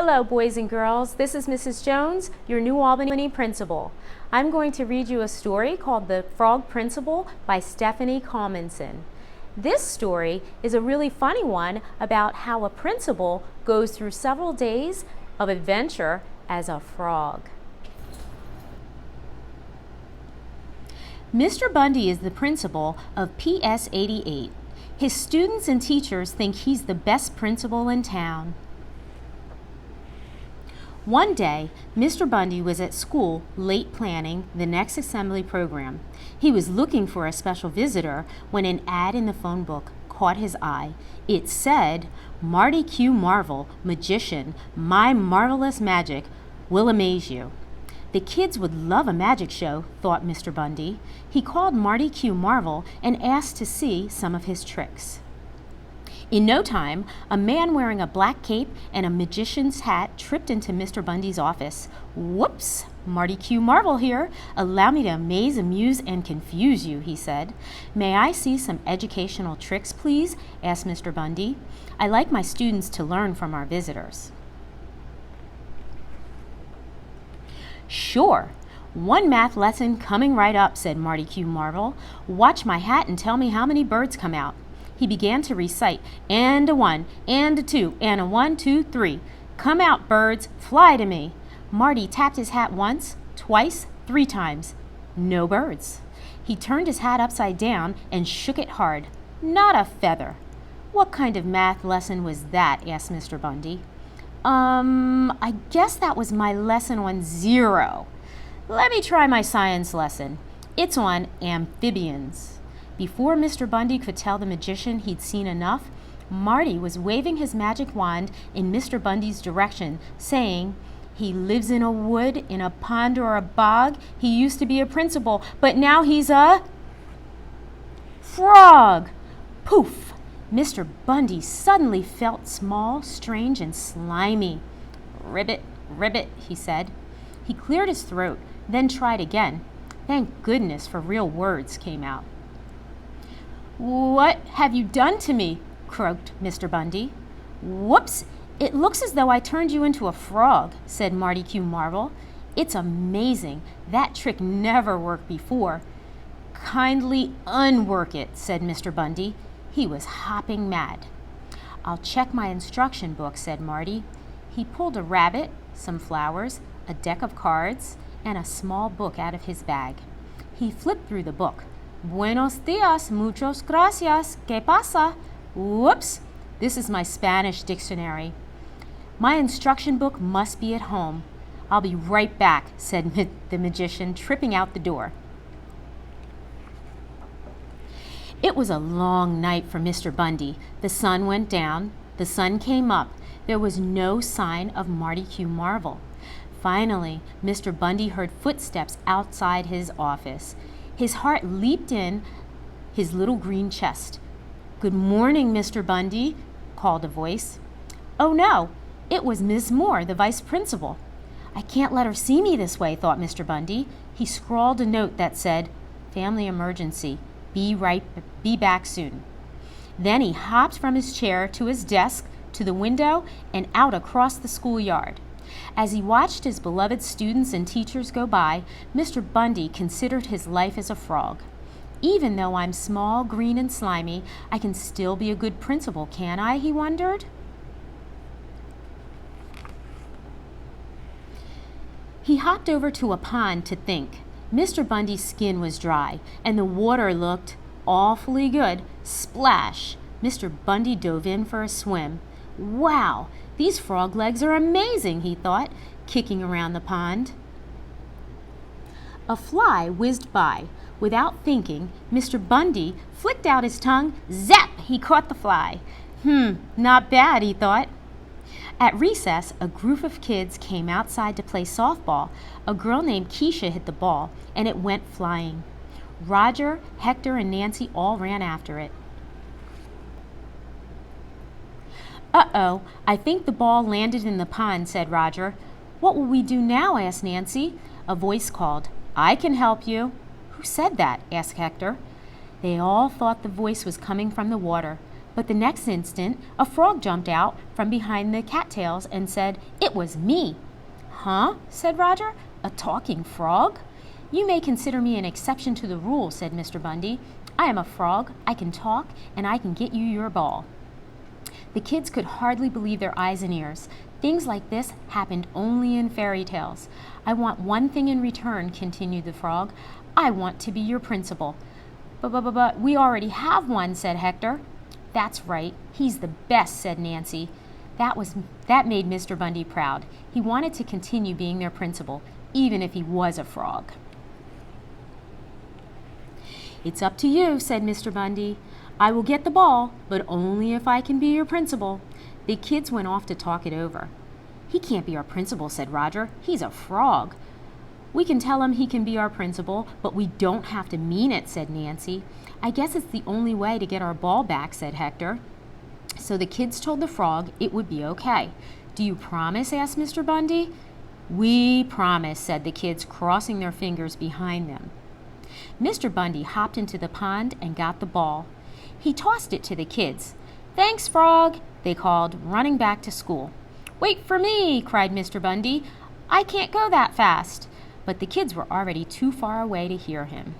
Hello, boys and girls. This is Mrs. Jones, your New Albany principal. I'm going to read you a story called The Frog Principal by Stephanie Colmanson. This story is a really funny one about how a principal goes through several days of adventure as a frog. Mr. Bundy is the principal of PS 88. His students and teachers think he's the best principal in town. One day, Mr. Bundy was at school late planning the next assembly program. He was looking for a special visitor when an ad in the phone book caught his eye. It said, "Marty Q. Marvel, magician, my marvelous magic will amaze you." The kids would love a magic show, thought Mr. Bundy. He called Marty Q. Marvel and asked to see some of his tricks. In no time, a man wearing a black cape and a magician's hat tripped into Mr. Bundy's office. "Whoops, Marty Q. Marvel here. Allow me to amaze, amuse, and confuse you," he said. "May I see some educational tricks, please?" asked Mr. Bundy. "I like my students to learn from our visitors." "Sure. One math lesson coming right up," said Marty Q. Marvel. "Watch my hat and tell me how many birds come out." He began to recite, "And a 1, and a 2, and a 1, 2, 3. Come out, birds, fly to me." Marty tapped his hat once, twice, 3 times. No birds. He turned his hat upside down and shook it hard. Not a feather. "What kind of math lesson was that?" asked Mr. Bundy. I guess that was my lesson on zero. Let me try my science lesson. It's on amphibians." Before Mr. Bundy could tell the magician he'd seen enough, Marty was waving his magic wand in Mr. Bundy's direction, saying, "He lives in a wood, in a pond or a bog. He used to be a principal, but now he's a frog." Poof! Mr. Bundy suddenly felt small, strange, and slimy. "Ribbit, ribbit," he said. He cleared his throat, then tried again. Thank goodness for real words came out. "What have you done to me?" croaked Mr. Bundy. "Whoops! It looks as though I turned you into a frog," said Marty Q. Marvel. "It's amazing. That trick never worked before." "Kindly unwork it," said Mr. Bundy. He was hopping mad. "I'll check my instruction book," said Marty. He pulled a rabbit, some flowers, a deck of cards, and a small book out of his bag. He flipped through the book. "Buenos dias, muchas gracias, ¿qué pasa?" "Whoops, this is my Spanish dictionary. My instruction book must be at home. I'll be right back," said the magician, tripping out the door. It was a long night for Mr. Bundy. The sun went down. The sun came up. There was no sign of Marty Q. Marvel. Finally, Mr. Bundy heard footsteps outside his office. His heart leaped in his little green chest. "Good morning, Mr. Bundy," called a voice. Oh no, it was Miss Moore, the vice principal. "I can't let her see me this way," thought Mr. Bundy. He scrawled a note that said, "Family emergency. Be back soon." Then he hopped from his chair to his desk, to the window, and out across the schoolyard. As he watched his beloved students and teachers go by, Mr. Bundy considered his life as a frog. "Even though I'm small, green, and slimy, I can still be a good principal, can't I?" he wondered. He hopped over to a pond to think. Mr. Bundy's skin was dry, and the water looked awfully good. Splash! Mr. Bundy dove in for a swim. "Wow! These frog legs are amazing," he thought, kicking around the pond. A fly whizzed by. Without thinking, Mr. Bundy flicked out his tongue. Zap! He caught the fly. Not bad, he thought. At recess, a group of kids came outside to play softball. A girl named Keisha hit the ball, and it went flying. Roger, Hector, and Nancy all ran after it. "Uh-oh, I think the ball landed in the pond," said Roger. "What will we do now?" asked Nancy. A voice called, "I can help you." "Who said that?" asked Hector. They all thought the voice was coming from the water, But the next instant, a frog jumped out from behind the cattails and said, "It was me." "Huh?" said Roger. "A talking frog?" "You may consider me an exception to the rule," said Mr. Bundy. "I am a frog, I can talk, and I can get you your ball." The kids could hardly believe their eyes and ears. Things like this happened only in fairy tales. "I want one thing in return," continued the frog. "I want to be your principal." But we already have one," said Hector. "That's right, he's the best," said Nancy. That made Mr. Bundy proud. He wanted to continue being their principal, even if he was a frog. "It's up to you," said Mr. Bundy. "I will get the ball, but only if I can be your principal." The kids went off to talk it over. "He can't be our principal," said Roger. "He's a frog." "We can tell him he can be our principal, but we don't have to mean it," said Nancy. "I guess it's the only way to get our ball back," said Hector. So the kids told the frog it would be okay. "Do you promise?" asked Mr. Bundy. "We promise," said the kids, crossing their fingers behind them. Mr. Bundy hopped into the pond and got the ball. He tossed it to the kids. "Thanks, Frog," they called, running back to school. "Wait for me," cried Mr. Bundy. "I can't go that fast." But the kids were already too far away to hear him.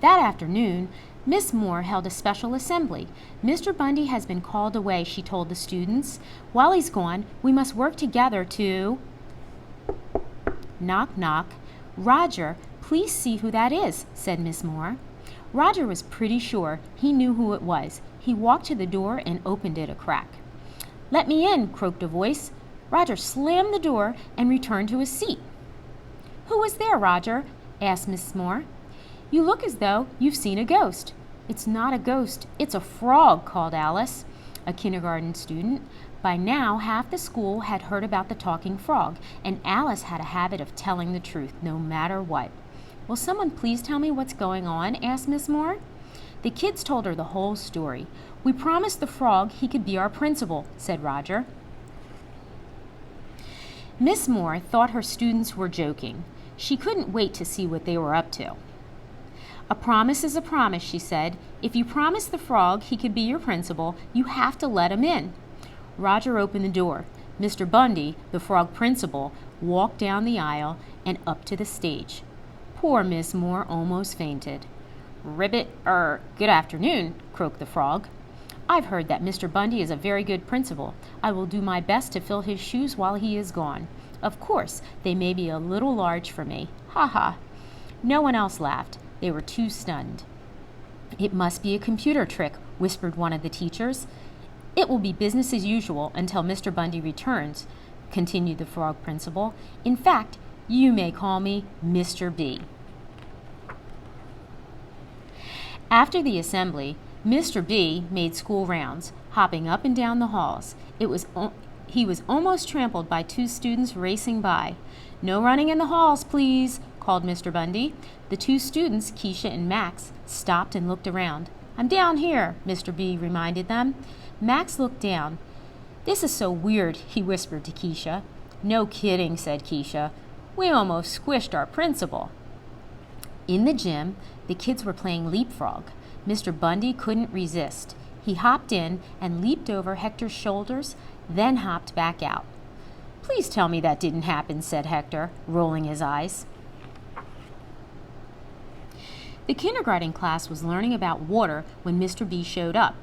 That afternoon, Miss Moore held a special assembly. "Mr. Bundy has been called away," she told the students. "While he's gone, we must work together to—" Knock, knock. "Roger, please see who that is," said Miss Moore. Roger was pretty sure he knew who it was. He walked to the door and opened it a crack. "Let me in," croaked a voice. Roger slammed the door and returned to his seat. "Who is there, Roger?" asked Miss Moore. "You look as though you've seen a ghost." "It's not a ghost, it's a frog," called Alice, a kindergarten student. By now, half the school had heard about the talking frog, and Alice had a habit of telling the truth, no matter what. "Will someone please tell me what's going on?" asked Miss Moore. The kids told her the whole story. "We promised the frog he could be our principal," said Roger. Miss Moore thought her students were joking. She couldn't wait to see what they were up to. "A promise is a promise," she said. "If you promise the frog he could be your principal, you have to let him in." Roger opened the door. Mr. Bundy, the frog principal, walked down the aisle and up to the stage. Poor Miss Moore almost fainted. Good afternoon," croaked the frog. "I've heard that Mr. Bundy is a very good principal. I will do my best to fill his shoes while he is gone. Of course, they may be a little large for me. Ha ha." No one else laughed. They were too stunned. "It must be a computer trick," whispered one of the teachers. "It will be business as usual until Mr. Bundy returns," continued the frog principal. "In fact, you may call me Mr. B." After the assembly, Mr. B made school rounds, hopping up and down the halls. He was almost trampled by two students racing by. "No running in the halls, please," called Mr. Bundy. The two students, Keisha and Max, stopped and looked around. "I'm down here," Mr. B reminded them. Max looked down. "This is so weird," he whispered to Keisha. "No kidding," said Keisha. "We almost squished our principal." In the gym, the kids were playing leapfrog. Mr. Bundy couldn't resist. He hopped in and leaped over Hector's shoulders, then hopped back out. "Please tell me that didn't happen," said Hector, rolling his eyes. The kindergarten class was learning about water when Mr. B showed up.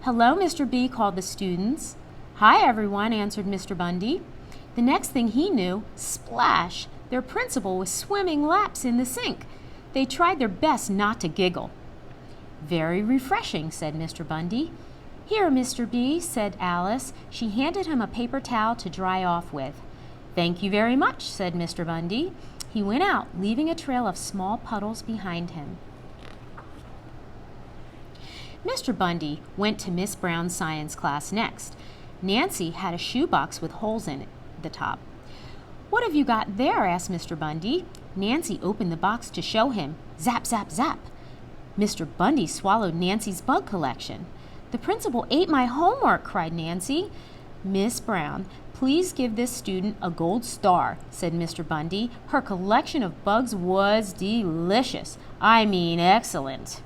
"Hello, Mr. B," called the students. "Hi, everyone," answered Mr. Bundy. The next thing he knew, splash! Their principal was swimming laps in the sink. They tried their best not to giggle. "Very refreshing," said Mr. Bundy. "Here, Mr. B," said Alice. She handed him a paper towel to dry off with. "Thank you very much," said Mr. Bundy. He went out, leaving a trail of small puddles behind him. Mr. Bundy went to Miss Brown's science class next. Nancy had a shoebox with holes in the top. "What have you got there?" asked Mr. Bundy. Nancy opened the box to show him. Zap, zap, zap. Mr. Bundy swallowed Nancy's bug collection. "The principal ate my homework," cried Nancy. "Miss Brown, please give this student a gold star," said Mr. Bundy. "Her collection of bugs was delicious. I mean excellent."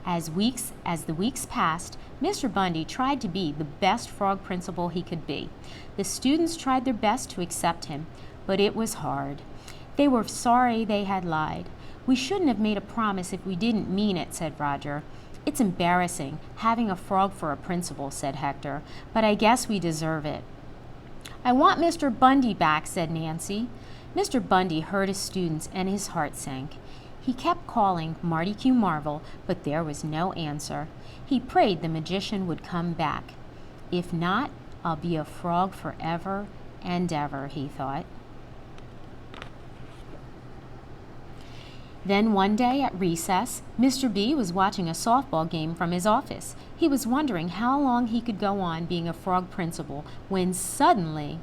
As the weeks passed, Mr. Bundy tried to be the best frog principal he could be. The students tried their best to accept him, but it was hard. They were sorry they had lied. "We shouldn't have made a promise if we didn't mean it," said Roger. "It's embarrassing, having a frog for a principal," said Hector, "but I guess we deserve it." "I want Mr. Bundy back," said Nancy. Mr. Bundy heard his students and his heart sank. He kept calling Marty Q. Marvel, but there was no answer. He prayed the magician would come back. "If not, I'll be a frog forever and ever," he thought. Then one day at recess, Mr. B was watching a softball game from his office. He was wondering how long he could go on being a frog principal when suddenly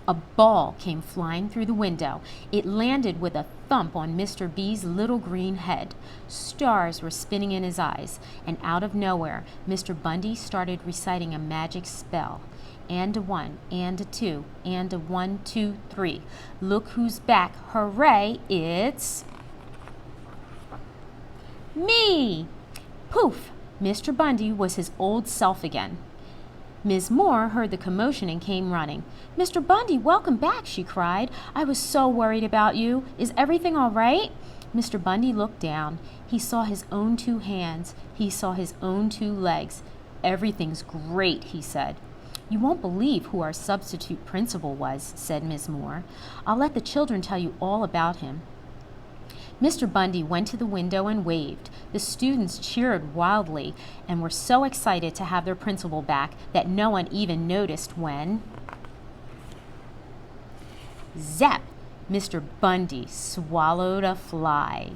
a ball came flying through the window. It landed with a thump on Mr. B's little green head. Stars were spinning in his eyes, and out of nowhere, Mr. Bundy started reciting a magic spell. And a 1, and a 2, and a 1, 2, 3. Look who's back, hooray, it's me! Poof! Mr. Bundy was his old self again. Ms. Moore heard the commotion and came running. "Mr. Bundy, welcome back," she cried. "I was so worried about you. Is everything all right?" Mr. Bundy looked down. He saw his own 2 hands. He saw his own 2 legs. "Everything's great," he said. "You won't believe who our substitute principal was," said Ms. Moore. "I'll let the children tell you all about him." Mr. Bundy went to the window and waved. The students cheered wildly and were so excited to have their principal back that no one even noticed when zap! Mr. Bundy swallowed a fly.